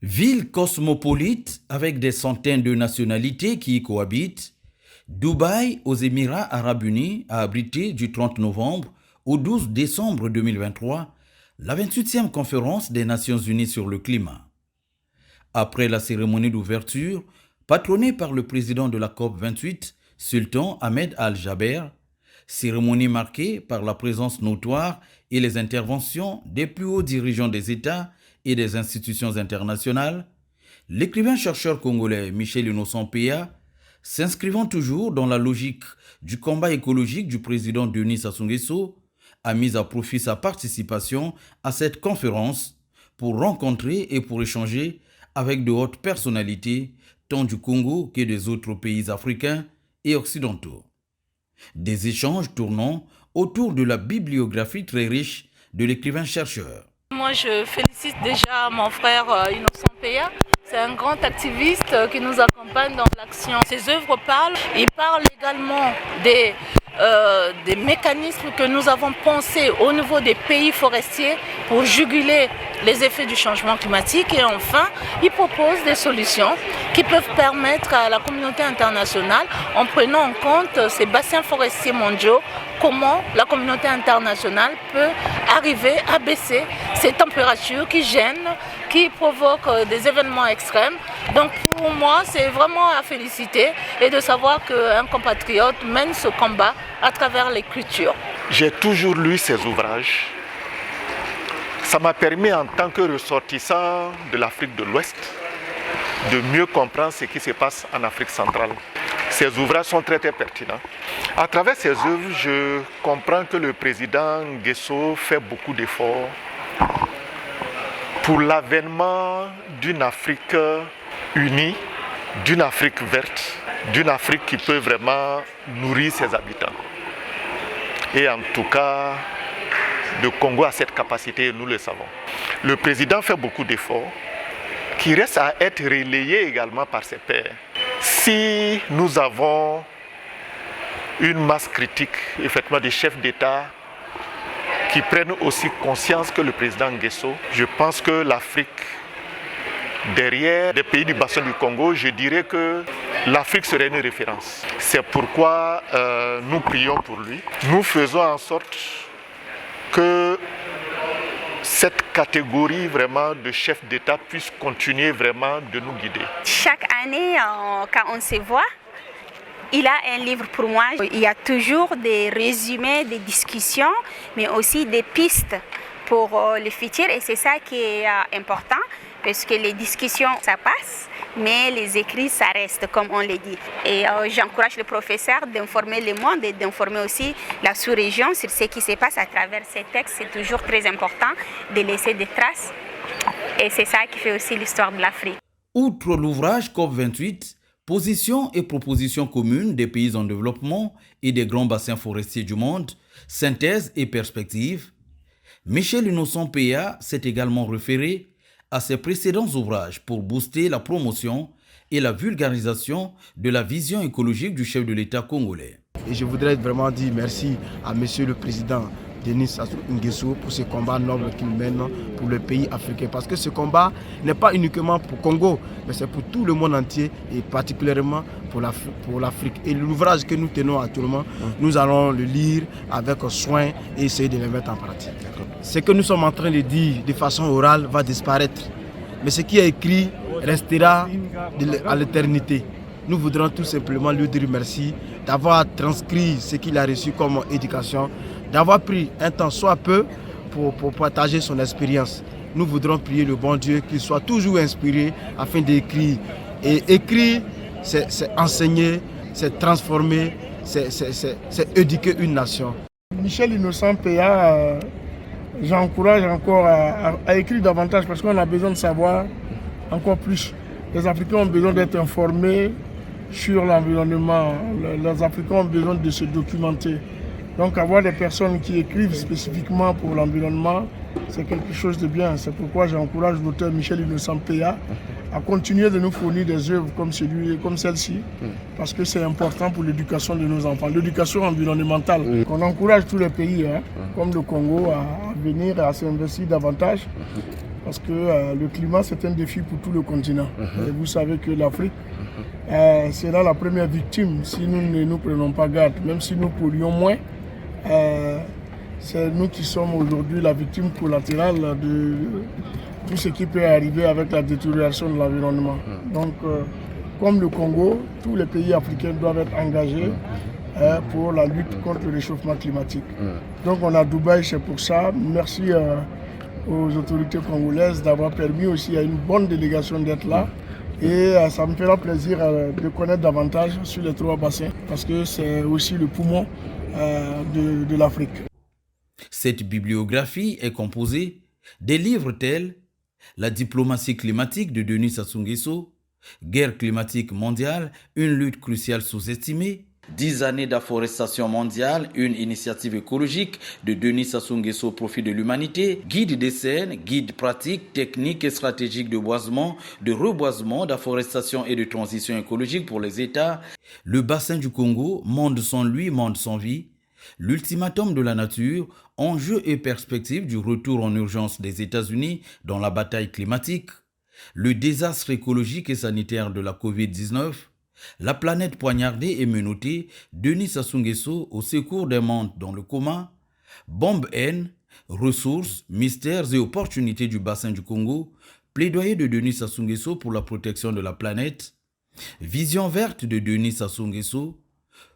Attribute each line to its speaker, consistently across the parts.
Speaker 1: Ville cosmopolite avec des centaines de nationalités qui y cohabitent, Dubaï, aux Émirats arabes unis, a abrité du 30 novembre au 12 décembre 2023 la 28e conférence des Nations unies sur le climat. Après la cérémonie d'ouverture, patronnée par le président de la COP28, Sultan Ahmed Al-Jaber, cérémonie marquée par la présence notoire et les interventions des plus hauts dirigeants des États et des institutions internationales, l'écrivain-chercheur congolais Michel Innocent Péa, s'inscrivant toujours dans la logique du combat écologique du président Denis Sassou Nguesso, a mis à profit sa participation à cette conférence pour rencontrer et pour échanger avec de hautes personnalités, tant du Congo que des autres pays africains et occidentaux. Des échanges tournant autour de la bibliographie très riche de l'écrivain-chercheur.
Speaker 2: Moi, je félicite déjà mon frère Innocent Péa. C'est un grand activiste qui nous accompagne dans l'action. Ses œuvres parlent. Il parle également des mécanismes que nous avons pensés au niveau des pays forestiers pour juguler les effets du changement climatique. Et enfin, il propose des solutions qui peuvent permettre à la communauté internationale, en prenant en compte ces bassins forestiers mondiaux, comment la communauté internationale peut arriver à baisser ces températures qui gênent, qui provoquent des événements extrêmes. Donc pour moi, c'est vraiment à féliciter et de savoir qu'un compatriote mène ce combat à travers l'écriture.
Speaker 3: J'ai toujours lu ses ouvrages. Ça m'a permis en tant que ressortissant de l'Afrique de l'Ouest de mieux comprendre ce qui se passe en Afrique centrale. Ces ouvrages sont très pertinents. À travers ces œuvres, je comprends que le président Nguesso fait beaucoup d'efforts pour l'avènement d'une Afrique unie, d'une Afrique verte, d'une Afrique qui peut vraiment nourrir ses habitants. Et en tout cas, le Congo a cette capacité, nous le savons. Le président fait beaucoup d'efforts qui restent à être relayés également par ses pairs. Si nous avons une masse critique, effectivement, des chefs d'État qui prennent aussi conscience que le président Nguesso, je pense que l'Afrique, derrière les pays du bassin du Congo, je dirais que l'Afrique serait une référence. C'est pourquoi nous prions pour lui. Nous faisons en sorte que cette catégorie vraiment de chefs d'État puisse continuer vraiment de nous guider.
Speaker 4: Chaque année, quand on se voit, il a un livre pour moi. Il y a toujours des résumés, des discussions, mais aussi des pistes pour le futur. Et c'est ça qui est important, parce que les discussions, ça passe, mais les écrits, ça reste, comme on le dit. Et j'encourage le professeur d'informer le monde et d'informer aussi la sous-région sur ce qui se passe à travers ces textes. C'est toujours très important de laisser des traces. Et c'est ça qui fait aussi l'histoire de l'Afrique.
Speaker 1: Outre l'ouvrage COP28, Positions et propositions communes des pays en développement et des grands bassins forestiers du monde, synthèse et perspective, Michel Innocent Péa s'est également référé à ses précédents ouvrages pour booster la promotion et la vulgarisation de la vision écologique du chef de l'État congolais.
Speaker 5: Et je voudrais vraiment dire merci à Monsieur le Président Denis Sassou Nguesso pour ce combat noble qu'il mène pour le pays africain. Parce que ce combat n'est pas uniquement pour Congo, mais c'est pour tout le monde entier et particulièrement pour l'Afrique. Et l'ouvrage que nous tenons actuellement, nous allons le lire avec soin et essayer de le mettre en pratique. Ce que nous sommes en train de dire de façon orale va disparaître. Mais ce qui est écrit restera à l'éternité. Nous voudrons tout simplement lui dire merci d'avoir transcrit ce qu'il a reçu comme éducation, d'avoir pris un temps soit peu pour partager son expérience. Nous voudrons prier le bon Dieu qu'il soit toujours inspiré afin d'écrire. Et écrire, c'est enseigner, c'est transformer, c'est éduquer une nation.
Speaker 6: Michel Innocent Péa, j'encourage encore à écrire davantage parce qu'on a besoin de savoir encore plus. Les Africains ont besoin d'être informés sur l'environnement. Les Africains ont besoin de se documenter. Donc avoir des personnes qui écrivent spécifiquement pour l'environnement, c'est quelque chose de bien. C'est pourquoi j'encourage l'auteur Michel Innocent Péa à continuer de nous fournir des œuvres comme celle-ci, parce que c'est important pour l'éducation de nos enfants, l'éducation environnementale. On encourage tous les pays, comme le Congo, à venir, à s'investir davantage parce que le climat, c'est un défi pour tout le continent. Et vous savez que l'Afrique sera la première victime si nous ne nous prenons pas garde. Même si nous polluons moins, c'est nous qui sommes aujourd'hui la victime collatérale de tout ce qui peut arriver avec la détérioration de l'environnement. Donc, comme le Congo, tous les pays africains doivent être engagés pour la lutte contre le réchauffement climatique. Donc on a Dubaï, c'est pour ça. Merci aux autorités congolaises d'avoir permis aussi à une bonne délégation d'être là. Et ça me fera plaisir de connaître davantage sur les 3 bassins parce que c'est aussi le poumon de l'Afrique.
Speaker 1: Cette bibliographie est composée des livres tels La diplomatie climatique de Denis Sassou Nguesso, Guerre climatique mondiale, une lutte cruciale sous-estimée, 10 années d'afforestation mondiale, une initiative écologique de Denis Sassou Nguesso au profit de l'humanité, guide des scènes, guide pratique, technique et stratégique de boisement, de reboisement, d'afforestation et de transition écologique pour les États, le bassin du Congo, monde sans lui, monde sans vie, l'ultimatum de la nature, enjeux et perspectives du retour en urgence des États-Unis dans la bataille climatique, le désastre écologique et sanitaire de la Covid-19, la planète poignardée et menottée, Denis Sassou Nguesso au secours des mondes dans le coma, bombe haine, ressources, mystères et opportunités du bassin du Congo, plaidoyer de Denis Sassou Nguesso pour la protection de la planète, vision verte de Denis Sassou Nguesso,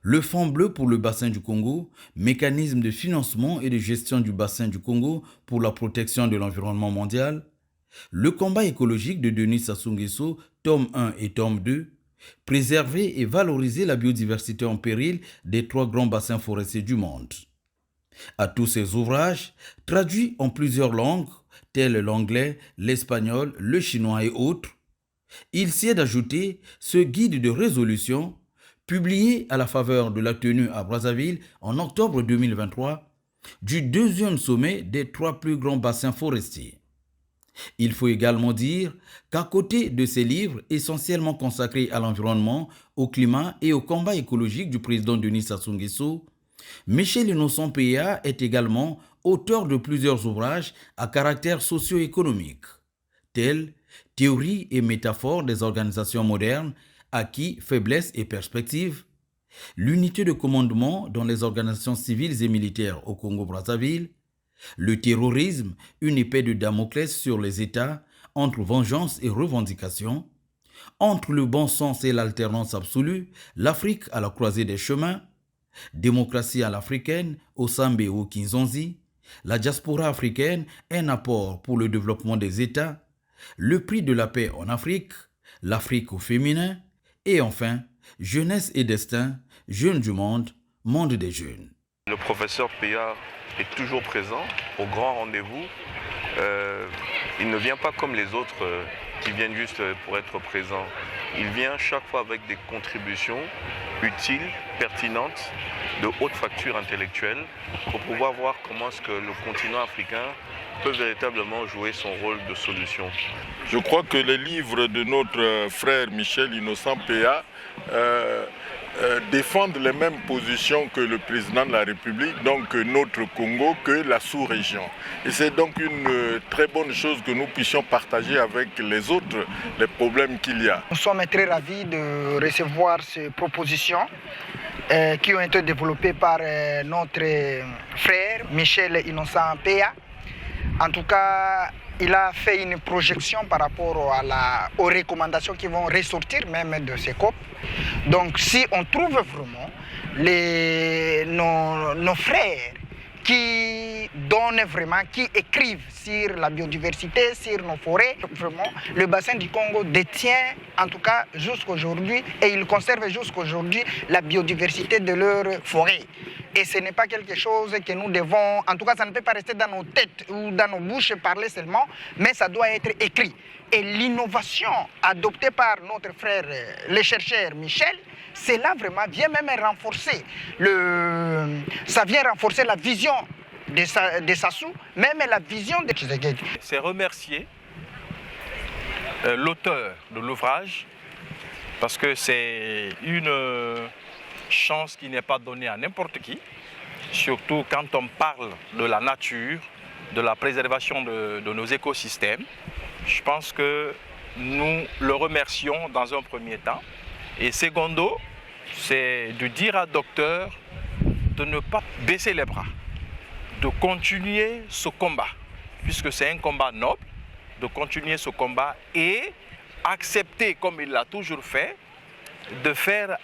Speaker 1: le fonds bleu pour le bassin du Congo, mécanisme de financement et de gestion du bassin du Congo pour la protection de l'environnement mondial, le combat écologique de Denis Sassou Nguesso, tome 1 et tome 2, préserver et valoriser la biodiversité en péril des 3 grands bassins forestiers du monde. À tous ces ouvrages, traduits en plusieurs langues, telles l'anglais, l'espagnol, le chinois et autres, il s'y est d'ajouter ce guide de résolution publié à la faveur de la tenue à Brazzaville en octobre 2023 du 2e sommet des 3 plus grands bassins forestiers. Il faut également dire qu'à côté de ces livres essentiellement consacrés à l'environnement, au climat et au combat écologique du président Denis Sassou Nguesso, Michel Innocent Peya est également auteur de plusieurs ouvrages à caractère socio-économique, tels Théorie et métaphores des organisations modernes, acquis, faiblesses et perspectives, l'unité de commandement dans les organisations civiles et militaires au Congo-Brazzaville, le terrorisme, une épée de Damoclès sur les États, entre vengeance et revendication, entre le bon sens et l'alternance absolue, l'Afrique à la croisée des chemins, démocratie à l'africaine, au Sambé ou au Kinzonzi, la diaspora africaine, un apport pour le développement des États, le prix de la paix en Afrique, l'Afrique au féminin, et enfin, jeunesse et destin, jeunes du monde, monde des jeunes.
Speaker 7: Le professeur Peya est toujours présent au grand rendez-vous. Il ne vient pas comme les autres qui viennent juste pour être présents. Il vient chaque fois avec des contributions utiles, pertinentes, de haute facture intellectuelle pour pouvoir voir comment est-ce que le continent africain peut véritablement jouer son rôle de solution.
Speaker 8: Je crois que les livres de notre frère Michel Innocent Peya défendent les mêmes positions que le président de la République, donc notre Congo, que la sous-région. Et c'est donc une très bonne chose que nous puissions partager avec les autres les problèmes qu'il y a.
Speaker 9: Nous sommes très ravis de recevoir ces propositions qui ont été développées par notre frère Michel Innocent Peya. En tout cas, il a fait une projection par rapport aux recommandations qui vont ressortir même de ces COP. Donc si on trouve vraiment nos frères qui donnent vraiment, qui écrivent sur la biodiversité, sur nos forêts, vraiment, le bassin du Congo détient en tout cas jusqu'aujourd'hui et il conserve jusqu'aujourd'hui la biodiversité de leurs forêts. Et ce n'est pas quelque chose que nous devons, en tout cas ça ne peut pas rester dans nos têtes ou dans nos bouches parler seulement, mais ça doit être écrit. Et l'innovation adoptée par notre frère, le chercheur Michel, cela vraiment vient même renforcer, ça vient renforcer la vision de Sassou, même la vision de Tshisekedi.
Speaker 10: C'est remercier l'auteur de l'ouvrage parce que c'est une chance qui n'est pas donnée à n'importe qui, surtout quand on parle de la nature de la préservation de nos écosystèmes. Je pense que nous le remercions dans un premier temps. Et secondo, c'est de dire à Docteur de ne pas baisser les bras, de continuer ce combat, puisque c'est un combat noble, de continuer ce combat et accepter, comme il l'a toujours fait, de faire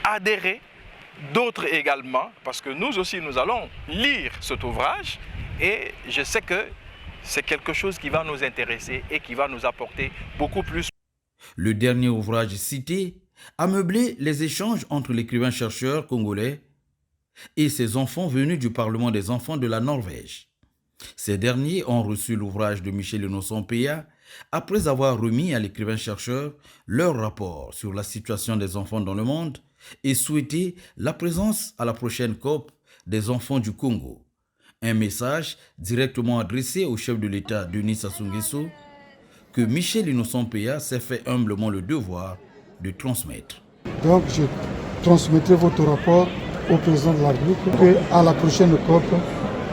Speaker 10: adhérer d'autres également, parce que nous aussi, nous allons lire cet ouvrage et je sais que c'est quelque chose qui va nous intéresser et qui va nous apporter beaucoup plus.
Speaker 1: Le dernier ouvrage cité a meublé les échanges entre l'écrivain-chercheur congolais et ses enfants venus du Parlement des enfants de la Norvège. Ces derniers ont reçu l'ouvrage de Michel Innocent Peya après avoir remis à l'écrivain-chercheur leur rapport sur la situation des enfants dans le monde et souhaité la présence à la prochaine COP des enfants du Congo. Un message directement adressé au chef de l'État Denis Sassou Nguesso que Michel Innocent Peya s'est fait humblement le devoir de transmettre.
Speaker 11: Donc je transmettrai votre rapport au président de la République qu'à la prochaine COP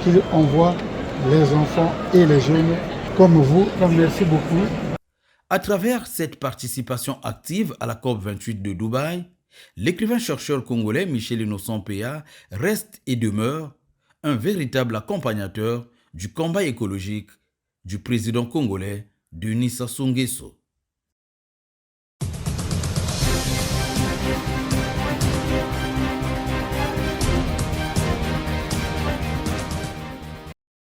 Speaker 11: qu'il envoie les enfants et les jeunes comme vous. Merci beaucoup.
Speaker 1: À travers cette participation active à la COP28 de Dubaï, l'écrivain-chercheur congolais Michel Innocent Peya reste et demeure un véritable accompagnateur du combat écologique du président congolais Denis Sassou Nguesso.